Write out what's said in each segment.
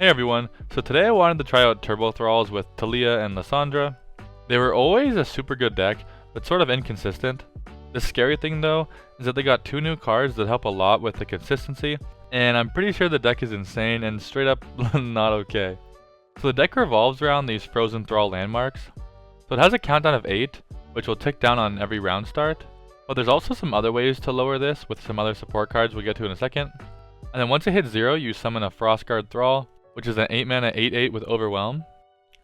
Hey everyone, so today I wanted to try out Turbo Thralls with Taliyah and Lissandra. They were always a super good deck, but sort of inconsistent. The scary thing though, is that they got two new cards that help a lot with the consistency, and I'm pretty sure the deck is insane and straight up not okay. So the deck revolves around these Frozen Thrall landmarks. So it has a countdown of 8, which will tick down on every round start, but there's also some other ways to lower this with some other support cards we'll get to in a second. And then once it hits 0, you summon a Frostguard Thrall, which is an 8 mana 8/8 with Overwhelm.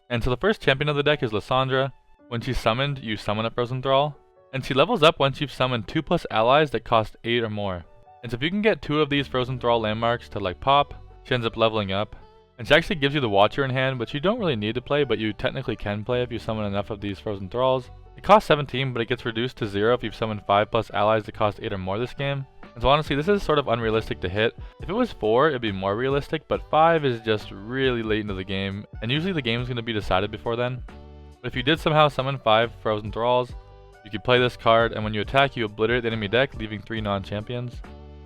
And so the first champion of the deck is Lissandra. When she's summoned, you summon a Frozen Thrall. And she levels up once you've summoned 2+ allies that cost 8 or more. And so if you can get 2 of these Frozen Thrall landmarks to like pop, she ends up leveling up. And she actually gives you the Watcher in hand, which you don't really need to play, but you technically can play if you summon enough of these Frozen Thralls. It costs 17, but it gets reduced to 0 if you've summoned 5+ allies that cost 8 or more this game. And so honestly, this is sort of unrealistic to hit. If it was 4, it'd be more realistic, but 5 is just really late into the game, and usually the game's going to be decided before then. But if you did somehow summon 5 Frozen Thralls, you could play this card, and when you attack, you obliterate the enemy deck, leaving 3 non-champions.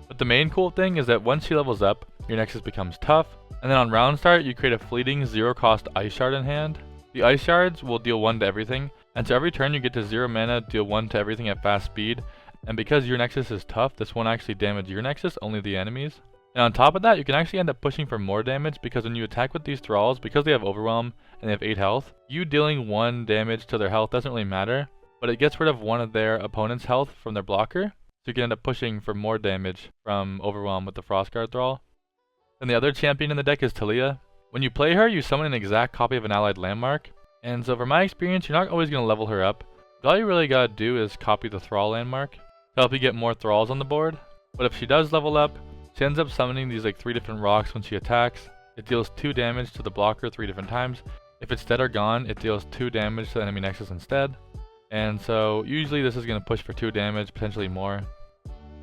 But the main cool thing is that once she levels up, your Nexus becomes tough, and then on round start, you create a fleeting 0-cost Ice Shard in hand. The Ice Shards will deal 1 to everything, and so every turn you get to 0 mana, deal 1 to everything at fast speed. And because your Nexus is tough, this won't actually damage your Nexus, only the enemies. And on top of that, you can actually end up pushing for more damage because when you attack with these Thralls, because they have Overwhelm and they have 8 health, you dealing 1 damage to their health doesn't really matter, but it gets rid of one of their opponent's health from their blocker, so you can end up pushing for more damage from Overwhelm with the Frostguard Thrall. And the other champion in the deck is Taliyah. When you play her, you summon an exact copy of an allied landmark, and so from my experience, you're not always going to level her up. All you really gotta do is copy the Thrall landmark to help you get more Thralls on the board. But if she does level up, she ends up summoning these like 3 different rocks when she attacks. It deals 2 damage to the blocker 3 different times. If it's dead or gone, it deals 2 damage to the enemy Nexus instead. And so usually this is going to push for 2 damage, potentially more.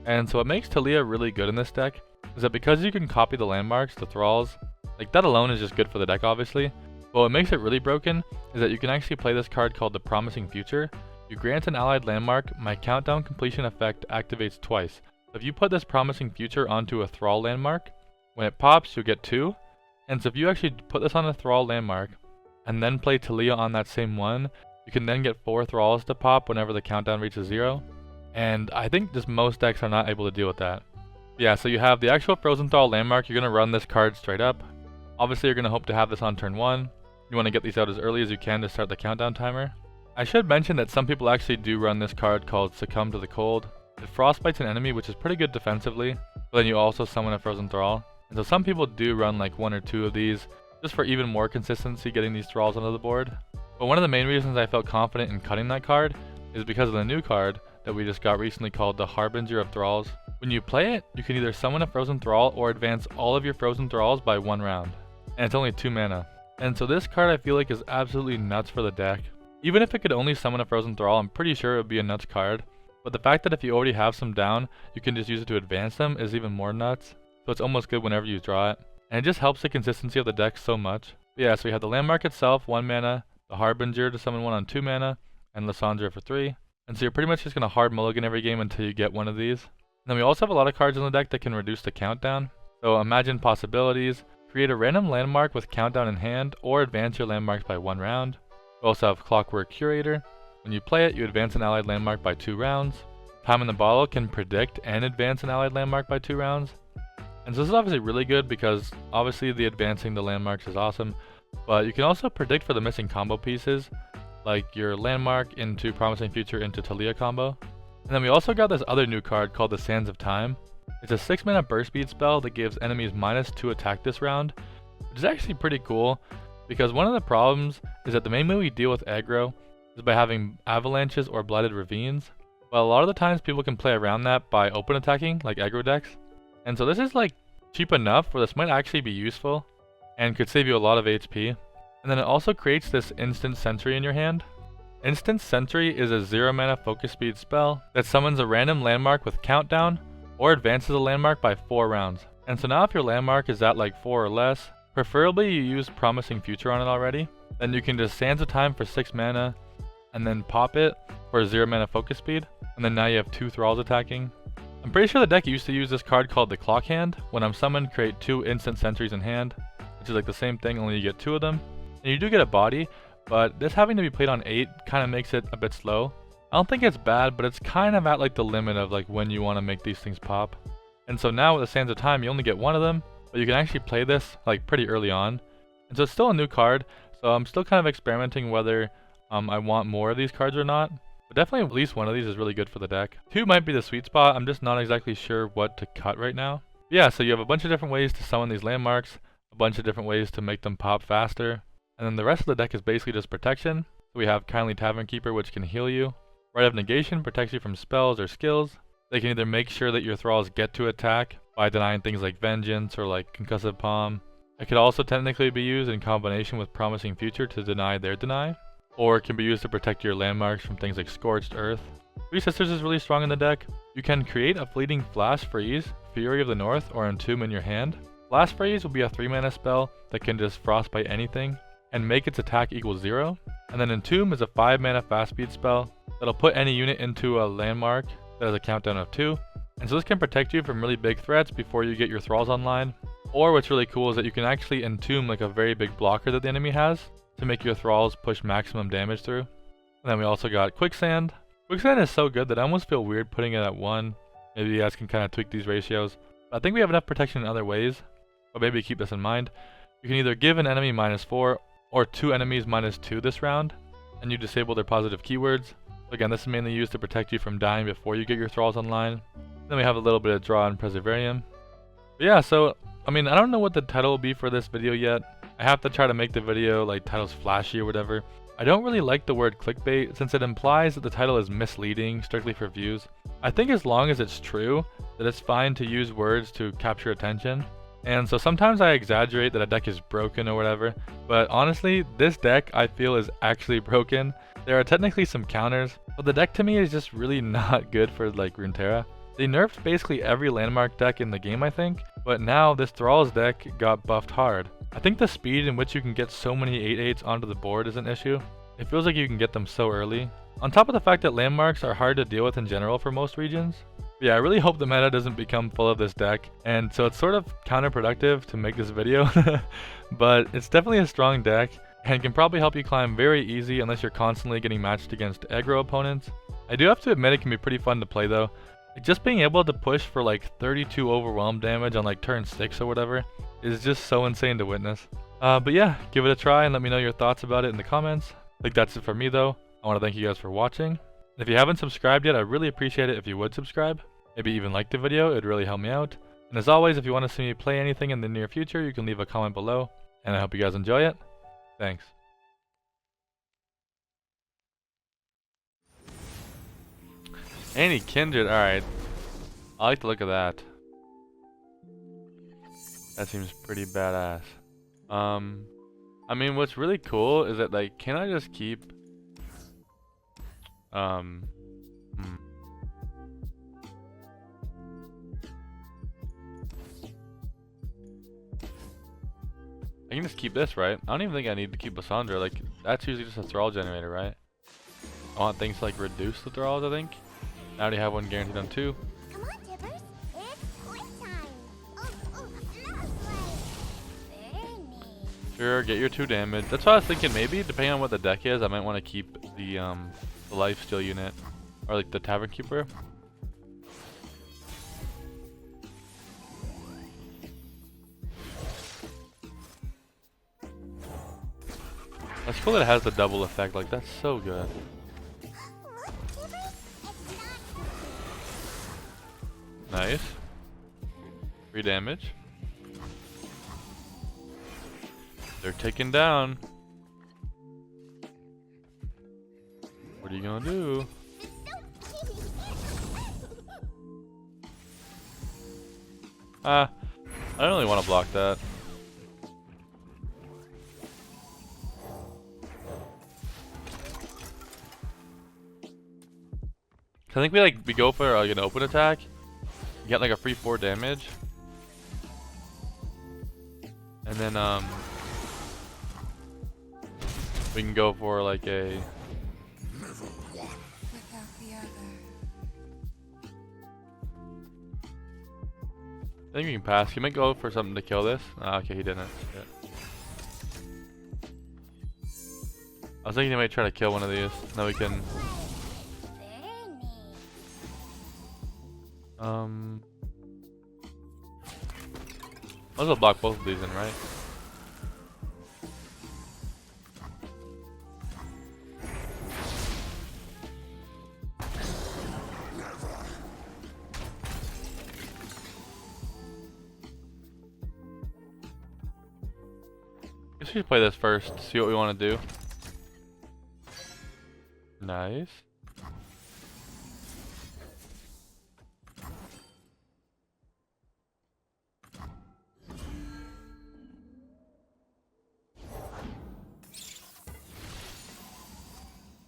And so what makes Taliyah really good in this deck is that because you can copy the landmarks, the Thralls, like that alone is just good for the deck obviously. But what makes it really broken is that you can actually play this card called the Promising Future. You grant an allied landmark, my countdown completion effect activates twice. So if you put this Promising Future onto a Thrall landmark, when it pops you'll get 2. And so if you actually put this on a Thrall landmark, and then play Taliyah on that same one, you can then get 4 Thralls to pop whenever the countdown reaches 0. And I think just most decks are not able to deal with that. Yeah, so you have the actual Frozen Thrall landmark, you're going to run this card straight up. Obviously you're going to hope to have this on turn 1. You want to get these out as early as you can to start the countdown timer. I should mention that some people actually do run this card called Succumb to the Cold. It frostbites an enemy, which is pretty good defensively, but then you also summon a Frozen Thrall. And so some people do run like 1 or 2 of these, just for even more consistency getting these Thralls onto the board. But one of the main reasons I felt confident in cutting that card is because of the new card that we just got recently called the Harbinger of Thralls. When you play it, you can either summon a Frozen Thrall or advance all of your Frozen Thralls by 1 round. And it's only 2 mana. And so this card I feel like is absolutely nuts for the deck. Even if it could only summon a Frozen Thrall, I'm pretty sure it would be a nuts card. But the fact that if you already have some down, you can just use it to advance them is even more nuts. So it's almost good whenever you draw it. And it just helps the consistency of the deck so much. But yeah, so we have the landmark itself, 1 mana, the Harbinger to summon 1 on 2 mana, and Lissandra for 3. And so you're pretty much just going to hard mulligan every game until you get one of these. And then we also have a lot of cards in the deck that can reduce the countdown. So imagine possibilities, create a random landmark with countdown in hand, or advance your landmarks by 1 round. We also have Clockwork Curator. When you play it, you advance an allied landmark by 2 rounds. Time in the Bottle can predict and advance an allied landmark by 2 rounds. And so this is obviously really good because obviously the advancing the landmarks is awesome, but you can also predict for the missing combo pieces, like your landmark into Promising Future into Taliyah combo. And then we also got this other new card called the Sands of Time. It's a 6 mana burst speed spell that gives enemies -2 attack this round, which is actually pretty cool. Because one of the problems is that the main way we deal with aggro is by having avalanches or blighted ravines. But a lot of the times people can play around that by open attacking, like aggro decks. And so this is like cheap enough where this might actually be useful and could save you a lot of HP. And then it also creates this Instant Sentry in your hand. Instant Sentry is a 0 mana focus speed spell that summons a random landmark with countdown or advances a landmark by 4 rounds. And so now if your landmark is at like 4 or less, preferably you use Promising Future on it already, then you can just Sands of Time for 6 mana, and then pop it for 0 mana focus speed, and then now you have 2 Thralls attacking. I'm pretty sure the deck used to use this card called the Clock Hand. When I'm summoned, create 2 instant sentries in hand, which which is like the same thing, only you get 2 of them. And you do get a body, but this having to be played on 8 kind of makes it a bit slow. I don't think it's bad, but it's kind of at like the limit of like when you want to make these things pop. And so now with the Sands of Time, you only get 1 of them, but you can actually play this like pretty early on. And so it's still a new card, so I'm still kind of experimenting whether I want more of these cards or not. But definitely at least 1 of these is really good for the deck. 2 might be the sweet spot, I'm just not exactly sure what to cut right now. But yeah, so you have a bunch of different ways to summon these landmarks, a bunch of different ways to make them pop faster. And then the rest of the deck is basically just protection. So we have Kindly Tavern Keeper, which can heal you. Rite of Negation protects you from spells or skills. They can either make sure that your Thralls get to attack by denying things like Vengeance or like Concussive Palm. It could also technically be used in combination with Promising Future to deny their deny. Or it can be used to protect your landmarks from things like Scorched Earth. Three Sisters is really strong in the deck. You can create a fleeting Flash Freeze, Fury of the North, or Entomb in your hand. Flash Freeze will be a 3-mana spell that can just frostbite anything and make its attack equal 0. And then Entomb is a 5-mana fast speed spell that'll put any unit into a landmark that has a countdown of 2. And so this can protect you from really big threats before you get your Thralls online. Or what's really cool is that you can actually Entomb like a very big blocker that the enemy has to make your Thralls push maximum damage through. And then we also got Quicksand. Quicksand is so good that I almost feel weird putting it at 1. Maybe you guys can kind of tweak these ratios. But I think we have enough protection in other ways, but maybe keep this in mind. You can either give an enemy -4 or 2 enemies -2 this round, and you disable their positive keywords. Again, this is mainly used to protect you from dying before you get your Thralls online. Then we have a little bit of draw and Preservarium. But yeah, so, I mean, I don't know what the title will be for this video yet. I have to try to make the video like titles flashy or whatever. I don't really like the word clickbait since it implies that the title is misleading strictly for views. I think as long as it's true, that it's fine to use words to capture attention. And so sometimes I exaggerate that a deck is broken or whatever, but honestly, this deck I feel is actually broken. There are technically some counters, but the deck to me is just really not good for like Runeterra. They nerfed basically every landmark deck in the game, I think, but now this Thralls deck got buffed hard. I think the speed in which you can get so many 8/8s onto the board is an issue. It feels like you can get them so early. On top of the fact that landmarks are hard to deal with in general for most regions. But yeah, I really hope the meta doesn't become full of this deck, and so it's sort of counterproductive to make this video, but it's definitely a strong deck, and can probably help you climb very easy unless you're constantly getting matched against aggro opponents. I do have to admit it can be pretty fun to play though. Like just being able to push for like 32 overwhelm damage on like turn 6 or whatever is just so insane to witness. But yeah, give it a try and let me know your thoughts about it in the comments. I think that's it for me though. I want to thank you guys for watching. If you haven't subscribed yet, I'd really appreciate it if you would subscribe. Maybe even like the video, it'd really help me out. And as always, if you want to see me play anything in the near future, you can leave a comment below. And I hope you guys enjoy it. Thanks. Any Kindred, alright. I like the look of that. That seems pretty badass. I mean, what's really cool is that, like, can I just keep... I can just keep this, right? I don't even think I need to keep Lissandra. Like, that's usually just a Thrall generator, right? I want things to, like, reduce the Thralls, I think. I already have one guaranteed on 2. Come on, Tippers. It's quick time. Very neat. Sure, get your 2 damage. That's what I was thinking. Maybe, depending on what the deck is, I might want to keep the lifesteal unit. Or, like, the Tavern Keeper. That's cool that it has the double effect. Like, that's so good. Nice. 3 damage. They're taken down. What are you gonna do? I don't really want to block that. I think we go for like an open attack. Get like a free 4 damage. And then we can go for like a I think we can pass. He might go for something to kill this. Okay, he didn't. Shit. I was thinking you might try to kill one of these. Then we can. Might as well block both of these in, right? Guess we should play this first, see what we want to do. Nice.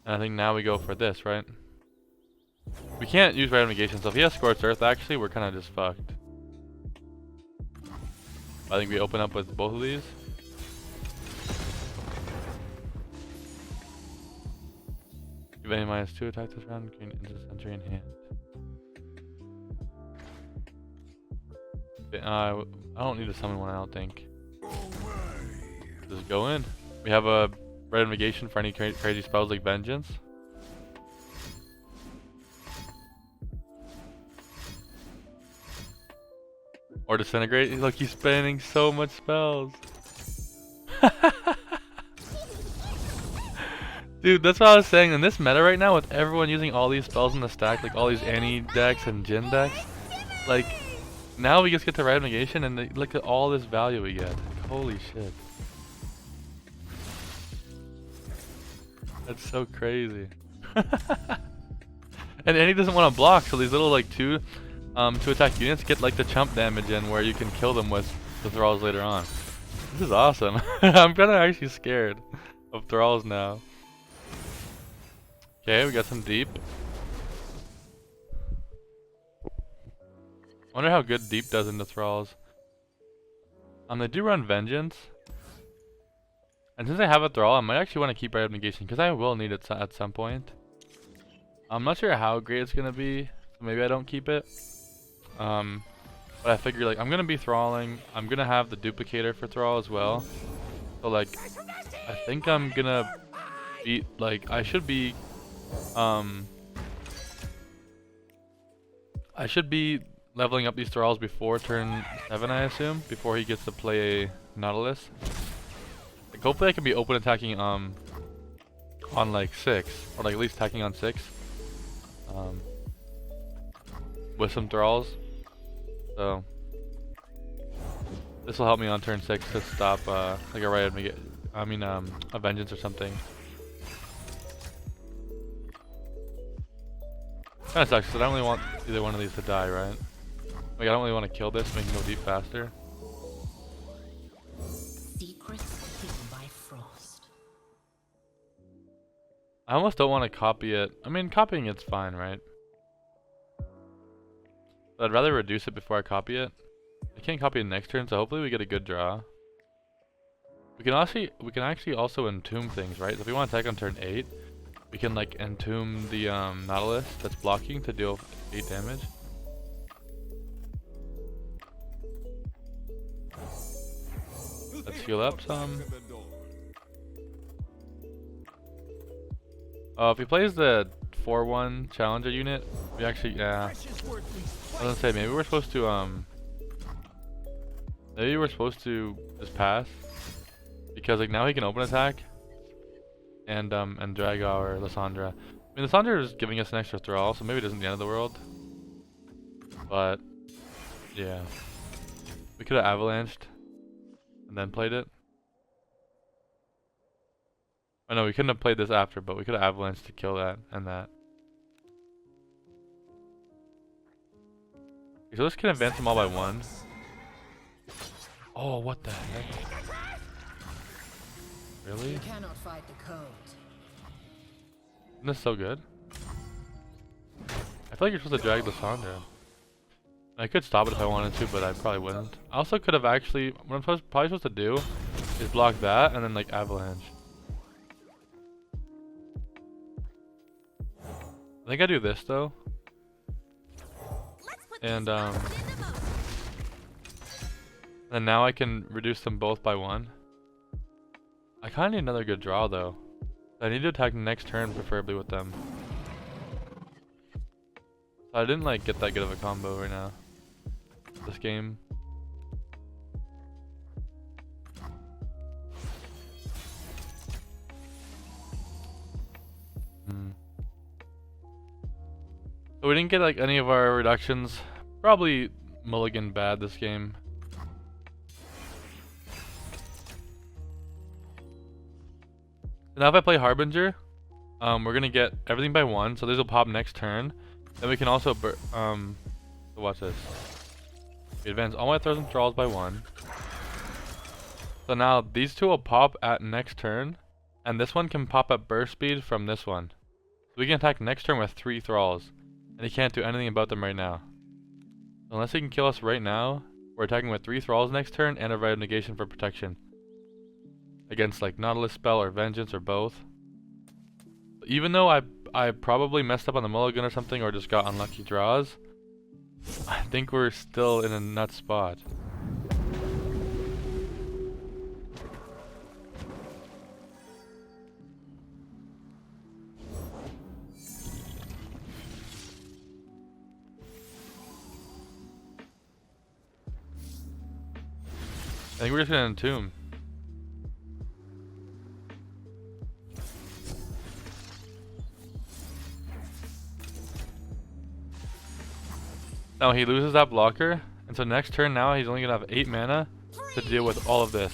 And I think now we go for this, right? We can't use random negation, so if he has Scorched Earth, actually, we're kind of just fucked. I think we open up with both of these. Give any -2 attack this round, gain into sentry in hand. Okay, I don't need to summon one, I don't think. Just go in. We have a random negation for any crazy spells like Vengeance. Or Disintegrate. Look, he's spending so much spells. Dude, that's what I was saying. In this meta right now, with everyone using all these spells in the stack, like all these Annie decks and Jin decks, like, now we just get to random negation and look at all this value we get. Like, holy shit. That's so crazy. And Annie doesn't want to block, so these little like two attack units get like the chump damage in where you can kill them with the Thralls later on. This is awesome. I'm kind of actually scared of Thralls now. Okay, we got some deep. I wonder how good deep does into Thralls. They do run Vengeance. And since I have a Thrall, I might actually want to keep Rite of Negation because I will need it at some point. I'm not sure how great it's going to be, so maybe I don't keep it. But I figure like I'm going to be Thralling. I'm going to have the Duplicator for Thrall as well. So like, I think I'm going to beat, like, I should be leveling up these Thralls before turn 7, I assume, before he gets to play a Nautilus. Like, hopefully I can be open attacking on like 6, or like at least attacking on 6 with some Thralls. So this will help me on turn 6 to stop like a a Vengeance or something. Kinda sucks because I don't really want either one of these to die, right? Like, I don't really want to kill this so we can go deep faster. Secrets hidden by frost. I almost don't want to copy it. I mean, copying it's fine, right? But I'd rather reduce it before I copy it. I can't copy it next turn, so hopefully we get a good draw. We can actually also entomb things, right? So if we want to attack on turn 8, we can like entomb the Nautilus that's blocking to deal 8 damage. Let's heal up some. If he plays the 4-1 Challenger unit, we actually, yeah. I was gonna say, maybe we're supposed to just pass. Because like now he can open attack. And drag our Lissandra. I mean, Lissandra is giving us an extra Thrall, so maybe it isn't the end of the world. But, yeah. We could have avalanched and then played it. Oh no, we couldn't have played this after, but we could have avalanched to kill that and that. So this can advance them all by 1. Oh, what the heck? Really? You cannot fight the code. Isn't this so good? I feel like you're supposed to drag Lissandra. I could stop it if I wanted to, but I probably wouldn't. I also could have actually, what I'm probably supposed to do is block that and then like avalanche. I think I do this though. And now I can reduce them both by 1. I kinda need another good draw though. I need to attack next turn, preferably with them. I didn't like get that good of a combo right now. This game. So we didn't get like any of our reductions. Probably mulligan bad this game. Now if I play Harbinger, we're gonna get everything by 1, so these will pop next turn. Then we can also so watch this. We advance all my throws and Thralls by 1. So now these 2 will pop at next turn, and this one can pop at burst speed from this one. So we can attack next turn with 3 Thralls, and he can't do anything about them right now. So unless he can kill us right now, we're attacking with 3 Thralls next turn and a Rite of Negation for protection. Against like Nautilus Spell or Vengeance or both. Even though I probably messed up on the mulligan or something, or just got unlucky draws, I think we're still in a nut spot. I think we're just gonna entomb. Now he loses that blocker, and so next turn now he's only gonna have 8 mana to deal with all of this.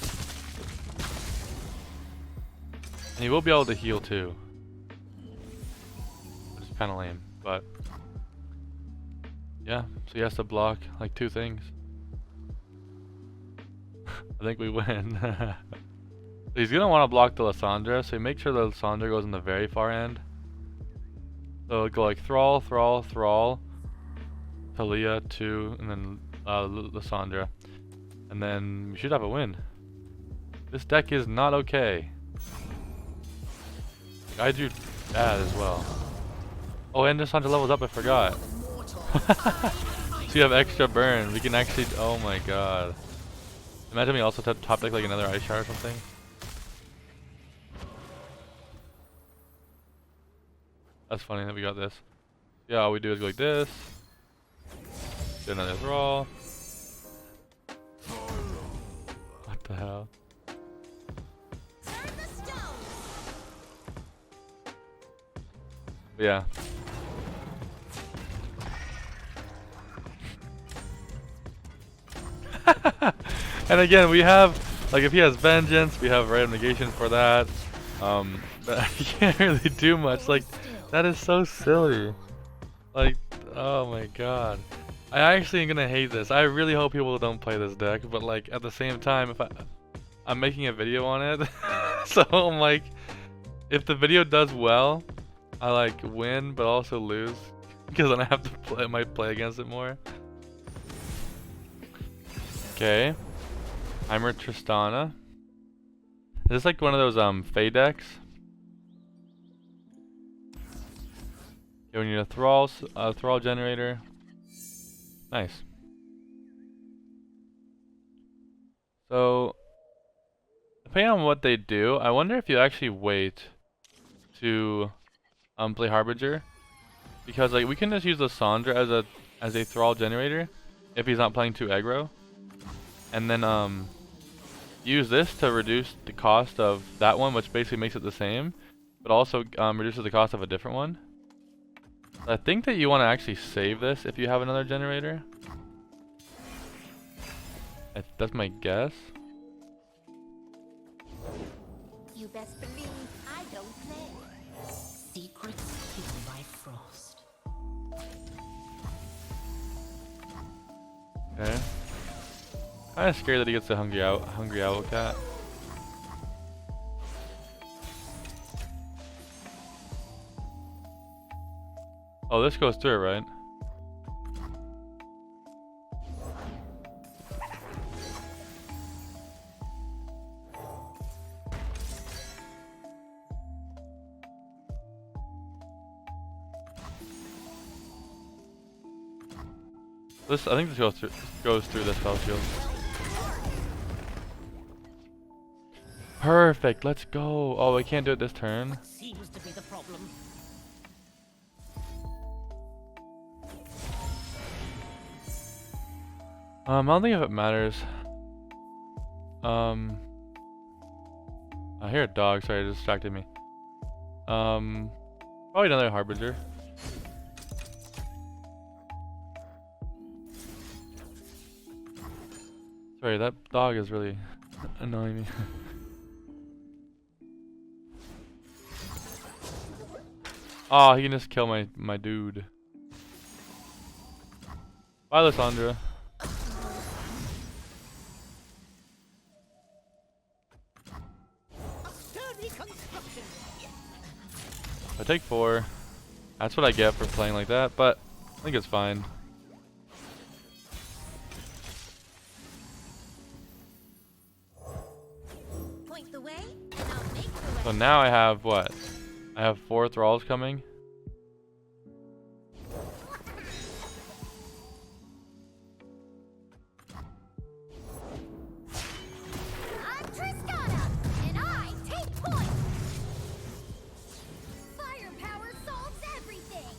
And he will be able to heal too. Which is kinda lame, but yeah, so he has to block like 2 things. I think we win. He's gonna want to block the Lissandra, so make sure the Lissandra goes in the very far end. So it'll go like Thrall, Thrall, Thrall, Taliyah, 2, and then Lissandra. And then we should have a win. This deck is not okay. I drew bad as well. Oh, and Lissandra levels up, I forgot. So you have extra burn. We can actually, oh my god. Imagine we also top deck like another Ice Shower or something. That's funny that we got this. Yeah, all we do is go like this. Do another Thrall. What the hell? But yeah. And again, we have, like, if he has Vengeance, we have Rite of Negation for that. But he can't really do much. Like, that is so silly. Like, oh my god. I actually am gonna hate this. I really hope people don't play this deck, but like, at the same time, if I'm making a video on it, so I'm like, if the video does well, I like win, but also lose, because then I have to play, I might play against it more. Okay. Heimer Tristana. Is this like one of those Fey decks? Okay, we need a Thrall generator. Nice. So depending on what they do, I wonder if you actually wait to play Harbinger, because like we can just use Lissandra as a Thrall generator if he's not playing too aggro. And then use this to reduce the cost of that one, which basically makes it the same, but also reduces the cost of a different one. I think that you want to actually save this if you have another generator. That's my guess. You best believe I don't play. Secrets hidden by frost. Okay. Kinda scared that he gets the hungry owl cat. Oh, this goes through, right? This, I think this goes through this spell shield. Perfect. Let's go. Oh, I can't do it this turn. What seems to be the problem? I don't think if it matters. I hear a dog. Sorry, it distracted me. Probably another Harbinger. Sorry, that dog is really annoying me. Oh, he can just kill my dude. Bye, Lissandra. I take 4. That's what I get for playing like that, but I think it's fine. Point the way, and I'll make the way. So now I have what? I have 4 Thralls coming. I'm Tristana, and I take point. Firepower solves everything.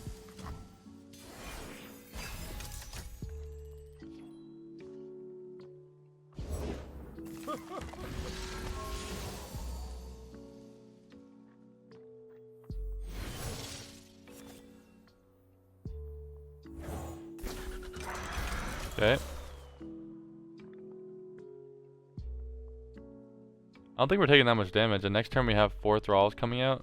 Okay. I don't think we're taking that much damage. And next turn we have 4 Thralls coming out.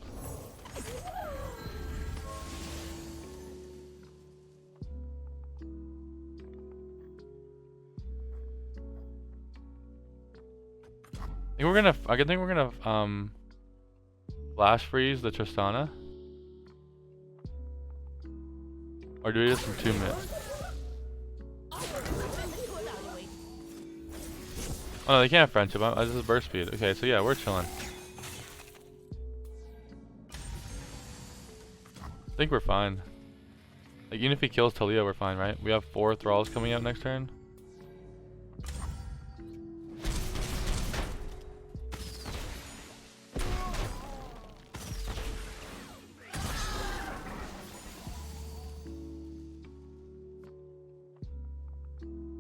I think we're gonna flash freeze the Tristana. Or do we just entomb it? Oh no, they can't have friendship. This is burst speed. Okay, so yeah, we're chilling. I think we're fine. Like, even if he kills Taliyah, we're fine, right? We have 4 Thralls coming out next turn.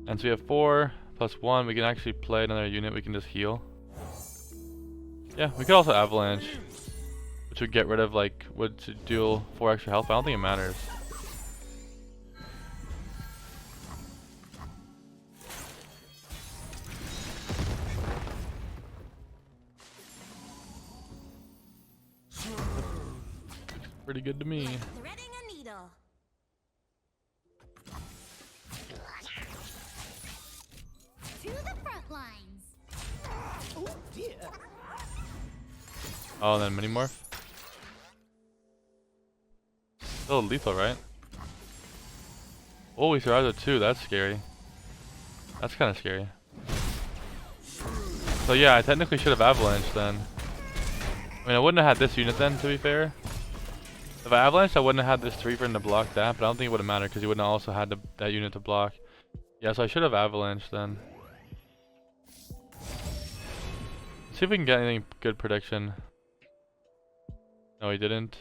And so we have 4 plus 1. We can actually play another unit. We can just heal. Yeah, we could also avalanche, which would get rid of like would deal 4 extra health. But I don't think it matters. Pretty good to me. Threading a needle. To the front lines. Oh dear. Oh, and then mini morph. Still lethal, right? Oh, we survived it too. That's scary. That's kind of scary. So yeah, I technically should have avalanched then. I mean, I wouldn't have had this unit then, to be fair. If I avalanched, I wouldn't have had this 3 for him to block that, but I don't think it would have mattered because he wouldn't have also had that unit to block. Yeah, so I should have avalanched then. Let's see if we can get anything good prediction. No, he didn't.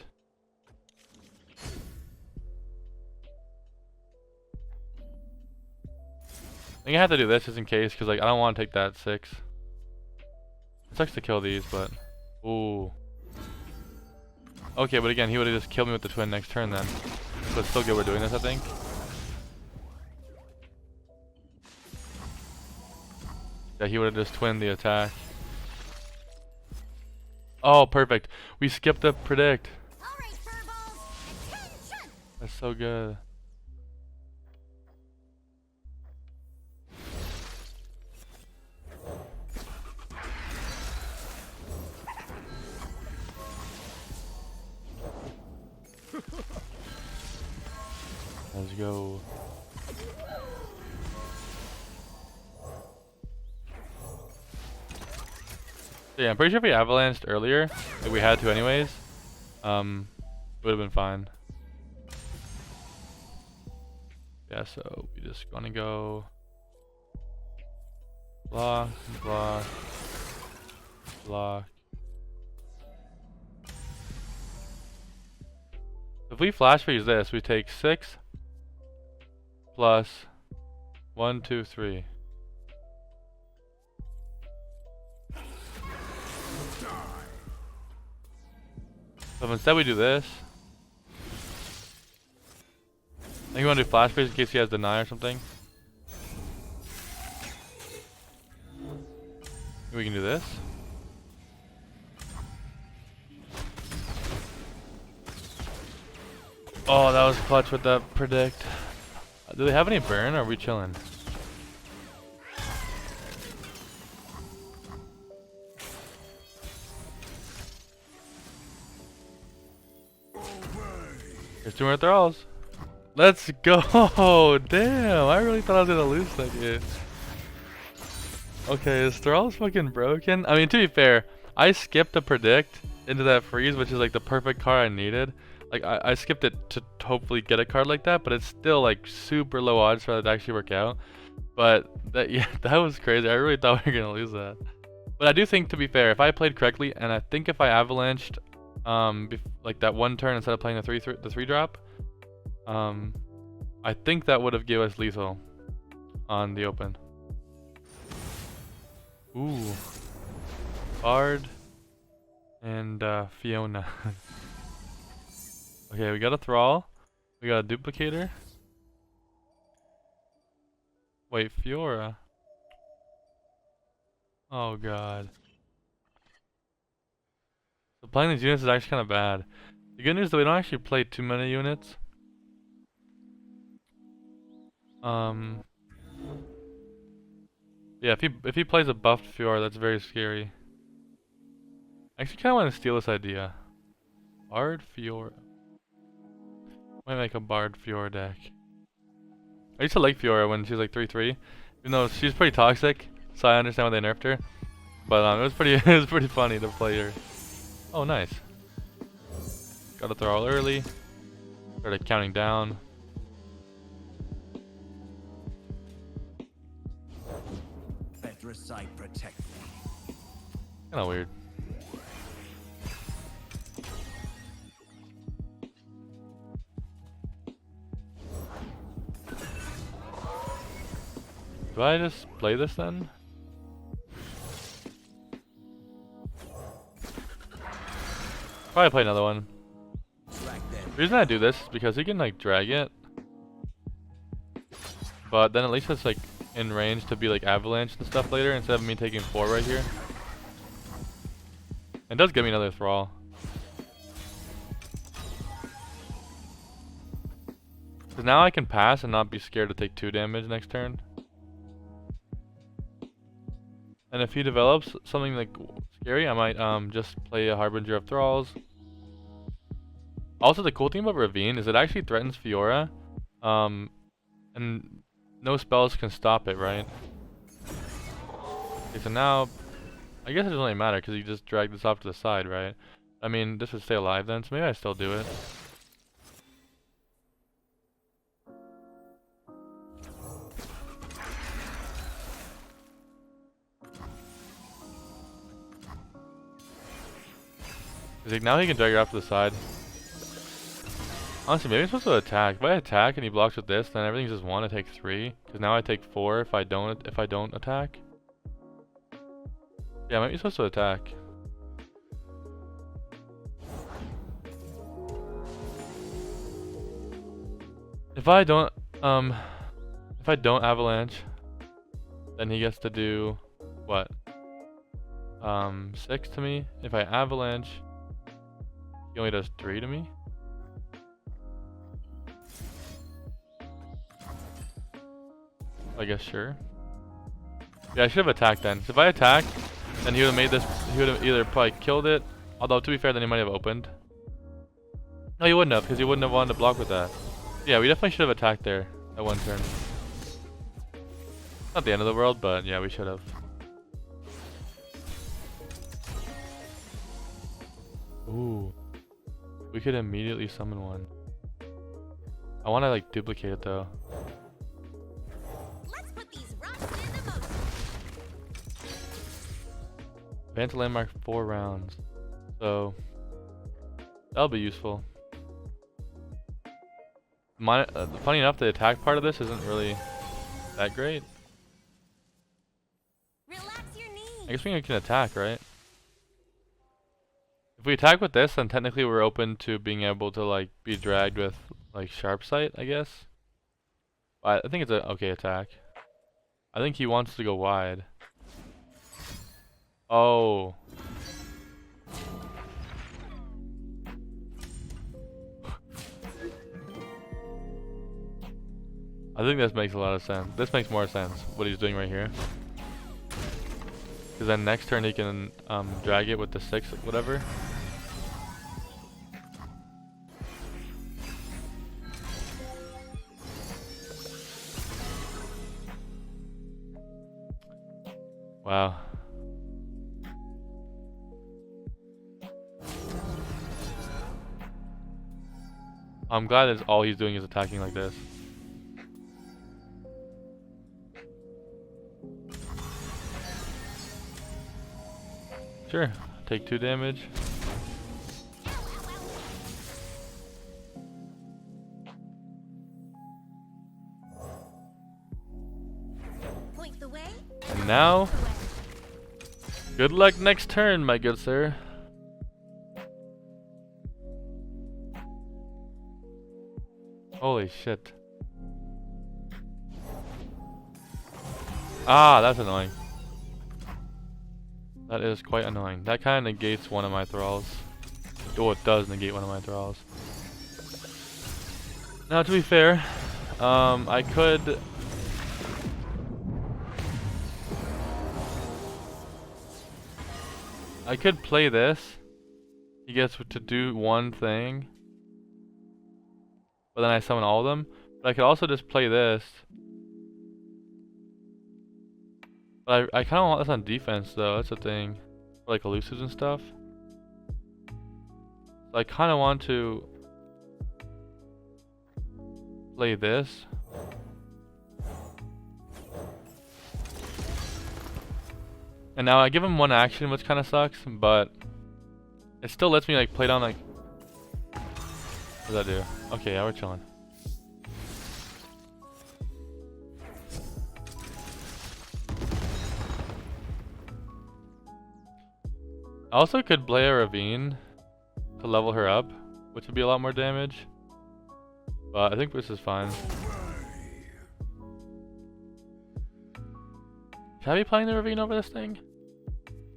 I think I have to do this just in case, because like I don't want to take that 6. It sucks to kill these, but ooh. Okay, but again, he would have just killed me with the twin next turn then. So it's still good we're doing this, I think. Yeah, he would have just twinned the attack. Oh, perfect. We skipped the predict. All right, furballs, attention. That's so good. Let's go. Yeah, I'm pretty sure if we avalanched earlier, like we had to anyways, it would have been fine. Yeah, so we just gonna go block, block, block. If we flash freeze this, we take 6 plus 1, 2, 3. So if instead we do this, I think we want to do flash freeze in case he has deny or something. We can do this. Oh, that was clutch with that predict. Do they have any burn or are we chilling? Here's 2 more Thralls. Let's go! Damn, I really thought I was gonna lose that game. Okay, is Thralls fucking broken? I mean, to be fair, I skipped a predict into that freeze, which is like the perfect card I needed. Like, I skipped it to hopefully get a card like that, but it's still like super low odds for that to actually work out. But that, yeah, that was crazy. I really thought we were gonna lose that. But I do think, to be fair, if I played correctly, and I think if I avalanched, like that one turn instead of playing the 3 drop, I think that would have given us lethal on the open. Ooh, Bard and Fiona. Okay, we got a Thrall. We got a Duplicator. Wait, Fiora. Oh god. So playing these units is actually kind of bad. The good news is that we don't actually play too many units. Yeah, if he plays a buffed Fiora, that's very scary. I actually kind of want to steal this idea. Bard Fiora. Might make a Bard Fiora deck. I used to like Fiora when she was like 3/3, even though she's pretty toxic, so I understand why they nerfed her. But it was pretty funny to play her. Oh, nice. Got to throw all early. Started counting down. Protect me. Kinda weird. Do I just play this then? Probably play another one. The reason I do this is because he can like drag it, but then at least it's like in range to be like avalanche and stuff later instead of me taking 4 right here. It does give me another Thrall. Cause now I can pass and not be scared to take 2 damage next turn. And if he develops something like scary, I might just play a Harbinger of Thralls. Also, the cool thing about Ravine is it actually threatens Fiora, and no spells can stop it, right? Okay, so now, I guess it doesn't really matter because you just drag this off to the side, right? I mean, this would stay alive then, so maybe I still do it. Like now he can drag her off to the side. Honestly, maybe I'm supposed to attack. If I attack and he blocks with this, then everything's just 1. I take 3. Because now I take 4 if I don't attack. Yeah, I might be supposed to attack. If I don't avalanche, then he gets to do what? 6 to me. If I avalanche, he only does 3 to me. I guess sure. Yeah, I should have attacked then. So if I attacked, then he would have made this. He would have either probably killed it. Although to be fair, then he might have opened. No, he wouldn't have, because he wouldn't have wanted to block with that. Yeah, we definitely should have attacked there at 1 turn. Not the end of the world, but yeah, we should have. Ooh, we could immediately summon one. I want to like duplicate it though. Let's put these rocks in motion. Advance to landmark 4 rounds, so that'll be useful. Funny enough, the attack part of this isn't really that great. Relax your knees. I guess we can attack, right? If we attack with this, then technically we're open to being able to like be dragged with like sharp sight, I guess. But I think it's a okay attack. I think he wants to go wide. Oh. I think this makes a lot of sense. This makes more sense, what he's doing right here. Because then next turn he can drag it with the 6, whatever. Wow. I'm glad that all he's doing is attacking like this. Sure, take 2 damage. Point the way. And now, good luck next turn, my good sir. Holy shit. Ah, that's annoying. That is quite annoying. That kind of negates one of my Thralls. Oh, it does negate one of my Thralls. Now, to be fair, I could... play this. He gets to do one thing. But then I summon all of them. But I could also just play this. But I kind of want this on defense though, that's the thing. For like elusives and stuff. So I kind of want to play this. And now I give him one action, which kind of sucks, but it still lets me like play down like... What does that do? Okay, yeah, we're chilling. I also could play a Ravine to level her up, which would be a lot more damage. But I think this is fine. Should I be playing the Ravine over this thing?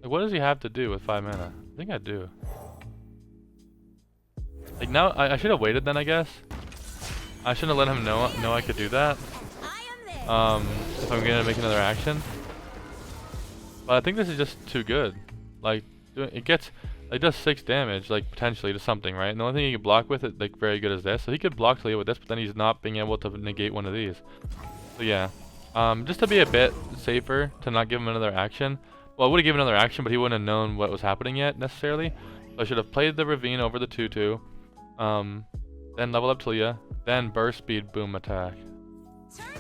Like, what does he have to do with 5 mana? I think I do. Like, now, I should have waited then, I guess. I shouldn't have let him know I could do that. If I'm gonna make another action. But I think this is just too good. Like, it does 6 damage, like, potentially to something, right? And the only thing he can block with it, like, very good is this. So he could block Taliyah with this, but then he's not being able to negate one of these. So yeah. Just to be a bit safer, to not give him another action. Well, I would have given another action, but he wouldn't have known what was happening yet, necessarily. So I should have played the Ravine over the 2/2. Then level up Taliyah. Then burst speed, boom, attack.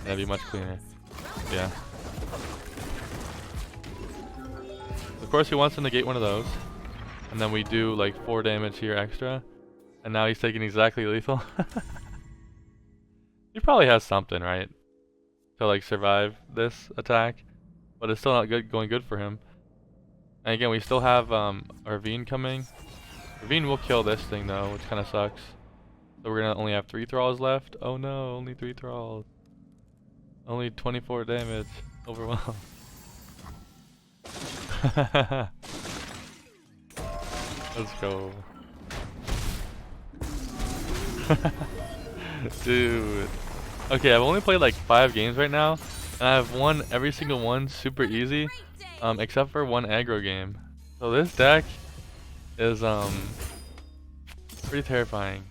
That'd be much cleaner. Yeah. Of course, he wants to negate one of those. And then we do like 4 damage here extra. And now he's taking exactly lethal. He probably has something, right? To like survive this attack. But it's still not going good for him. And again, we still have Ravine coming. Ravine will kill this thing though, which kind of sucks. So we're gonna only have 3 Thralls left. Oh no, only 3 Thralls. Only 24 damage. Overwhelmed. Let's go. Dude. Okay, I've only played like 5 games right now. And I've won every single one super easy. Except for one aggro game. So this deck is pretty terrifying.